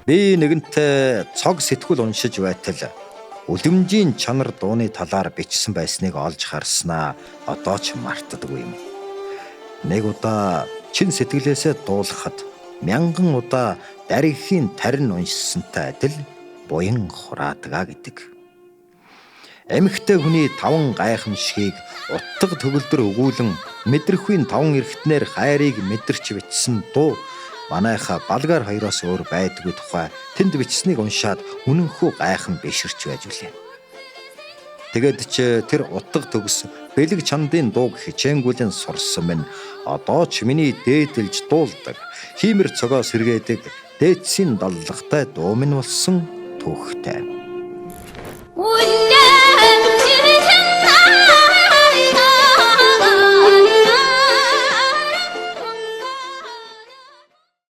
Би нэгэнтээ цог сэтгүүл уншиж байтал үлэмжийн чанар дууны талаар бичсэн байсныг олж харснаа одоо ч мартдаггүй юм. Нэг удаа чин сэтгэлээсээ дуулахад мянган удаа дарихийн тарин уншсантай адил буян хураадаг гэдэг. Эмэгтэй хүний таван гайхамшигыг утга төгөлдөр өгүүлэн мэдрэхүйн таван эрхтнэр хайрыг мэдэрч бичсэн дуу манайха Балгаар хоёроос өөр байдгүй тухай тэнд бичсэнийг уншаад үнэнхүү гайхан биширч байж үлээ. Тэгэд ч тэр утга төгс бэлэг чандын дууг хичээнгүйлэн сурсан минь одоо ч миний дээдэлж дуулдаг, хиймэр цогоо сэргээдэг дээдсийн даллагтай дуу минь болсон түүхтэй.